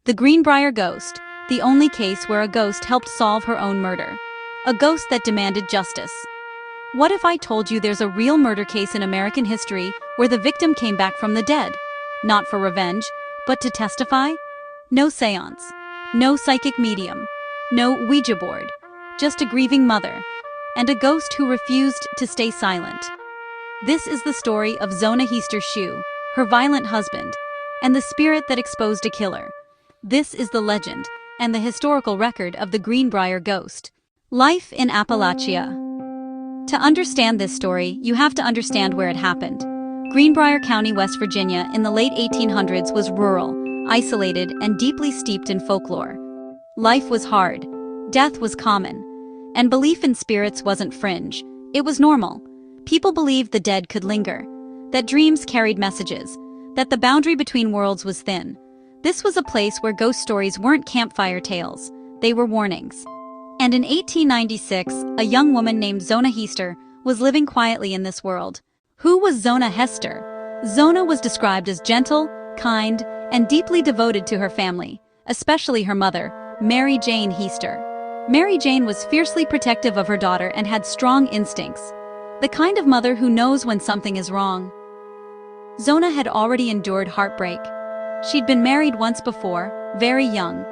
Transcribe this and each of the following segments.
The Greenbrier Ghost, the only case where a ghost helped solve her own murder. A ghost that demanded justice. What if I told you there's a real murder case in American history where the victim came back from the dead? Not for revenge, but to testify? No seance. No psychic medium. No Ouija board. Just a grieving mother. And a ghost who refused to stay silent. This is the story of Zona Heister Shue, her violent husband, and the spirit that exposed a killer. This is the legend and the historical record of the Greenbrier Ghost. Life in Appalachia. To understand this story, you have to understand where it happened. Greenbrier County, West Virginia, in the late 1800s was rural, isolated, and deeply steeped in folklore. Life was hard, death was common, and belief in spirits wasn't fringe, it was normal. People believed the dead could linger, that dreams carried messages, that the boundary between worlds was thin. This was a place where ghost stories weren't campfire tales, they were warnings. And in 1896, a young woman named Zona Heister was living quietly in this world. Who was Zona Heister? Zona was described as gentle, kind, and deeply devoted to her family, especially her mother, Mary Jane Heister. Mary Jane was fiercely protective of her daughter and had strong instincts. The kind of mother who knows when something is wrong. Zona had already endured heartbreak. She'd been married once before, very young,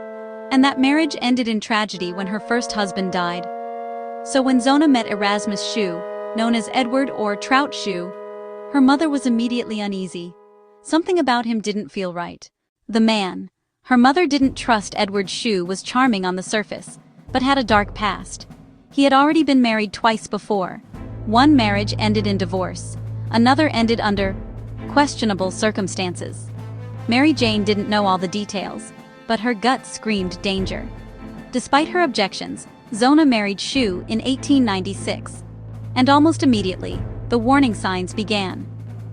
and that marriage ended in tragedy when her first husband died. So when Zona met Erasmus Shue, known as Edward or Trout Shue, her mother was immediately uneasy. Something about him didn't feel right. The man. Her mother didn't trust Edward Shue was charming on the surface, but had a dark past. He had already been married twice before. One marriage ended in divorce. Another ended under questionable circumstances. Mary Jane didn't know all the details, but her gut screamed danger. Despite her objections, Zona married Shue in 1896. And almost immediately, the warning signs began.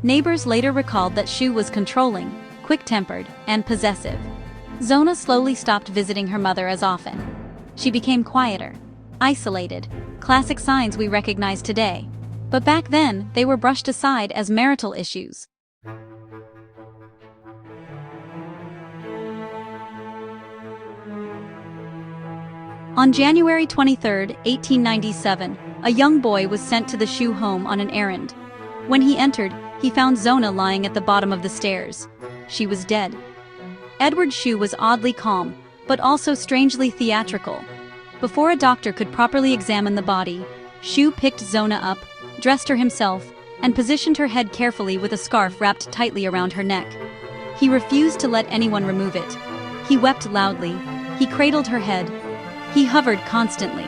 Neighbors later recalled that Shue was controlling, quick-tempered, and possessive. Zona slowly stopped visiting her mother as often. She became quieter, isolated, classic signs we recognize today. But back then, they were brushed aside as marital issues. On January 23, 1897, a young boy was sent to the Shue home on an errand. When he entered, he found Zona lying at the bottom of the stairs. She was dead. Edward Shue was oddly calm, but also strangely theatrical. Before a doctor could properly examine the body, Shue picked Zona up, dressed her himself, and positioned her head carefully with a scarf wrapped tightly around her neck. He refused to let anyone remove it. He wept loudly. He cradled her head. He hovered constantly.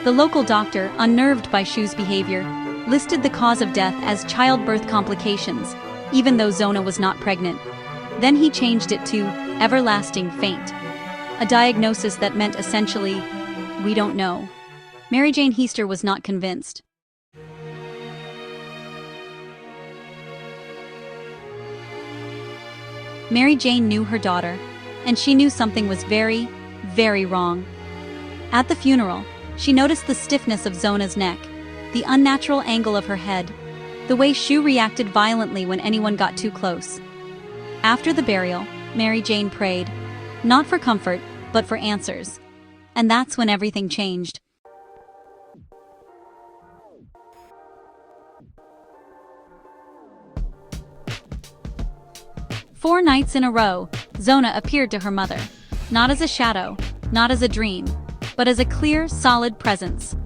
The local doctor, unnerved by Shue's behavior, listed the cause of death as childbirth complications, even though Zona was not pregnant. Then he changed it to everlasting faint, a diagnosis that meant essentially, we don't know. Mary Jane Heister was not convinced. Mary Jane knew her daughter, and she knew something was very, very wrong. At the funeral, she noticed the stiffness of Zona's neck, the unnatural angle of her head, the way Shue reacted violently when anyone got too close. After the burial, Mary Jane prayed, not for comfort, but for answers. And that's when everything changed. Four nights in a row, Zona appeared to her mother, not as a shadow, not as a dream, but as a clear, solid presence.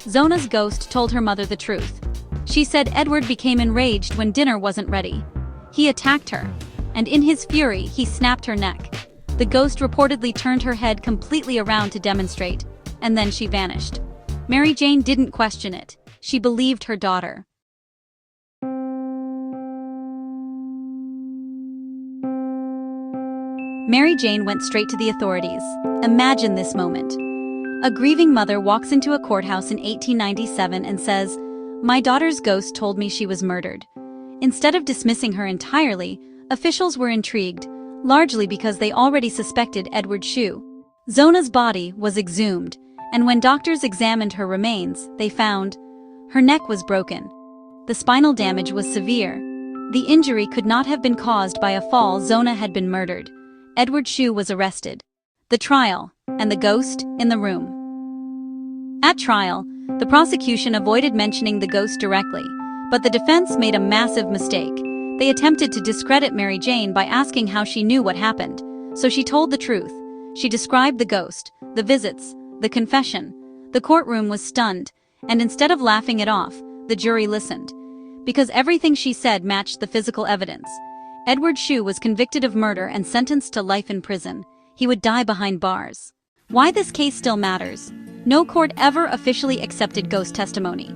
Zona's ghost told her mother the truth. She said Edward became enraged when dinner wasn't ready. He attacked her, and in his fury, he snapped her neck. The ghost reportedly turned her head completely around to demonstrate, and then she vanished. Mary Jane didn't question it. She believed her daughter. Mary Jane went straight to the authorities. Imagine this moment. A grieving mother walks into a courthouse in 1897 and says, "My daughter's ghost told me she was murdered." Instead of dismissing her entirely, officials were intrigued, largely because they already suspected Edward Shue. Zona's body was exhumed, and when doctors examined her remains, they found her neck was broken. The spinal damage was severe. The injury could not have been caused by a fall. Zona had been murdered. Edward Shue was arrested. The trial, and the ghost in the room. At trial, the prosecution avoided mentioning the ghost directly, but the defense made a massive mistake. They attempted to discredit Mary Jane by asking how she knew what happened, so she told the truth. She described the ghost, the visits, the confession. The courtroom was stunned, and instead of laughing it off, the jury listened. Because everything she said matched the physical evidence. Edward Shue was convicted of murder and sentenced to life in prison. He would die behind bars. Why this case still matters? No court ever officially accepted ghost testimony.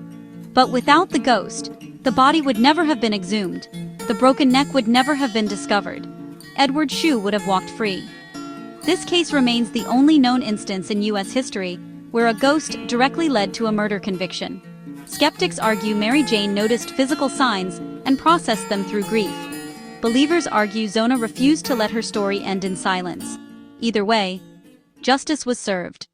But without the ghost, the body would never have been exhumed. The broken neck would never have been discovered. Edward Shue would have walked free. This case remains the only known instance in U.S. history where a ghost directly led to a murder conviction. Skeptics argue Mary Jane noticed physical signs and processed them through grief. Believers argue Zona refused to let her story end in silence. Either way, justice was served.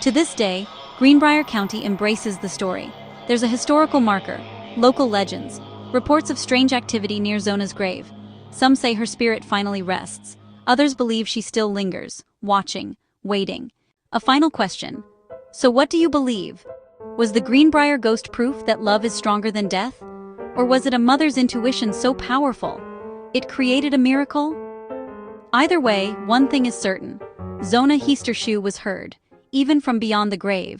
To this day, Greenbrier County embraces the story. There's a historical marker, local legends, reports of strange activity near Zona's grave. Some say her spirit finally rests. Others believe she still lingers, watching, waiting. A final question. So what do you believe? Was the Greenbrier ghost proof that love is stronger than death? Or was it a mother's intuition so powerful it created a miracle? Either way, one thing is certain. Zona Shue was heard, even from beyond the grave.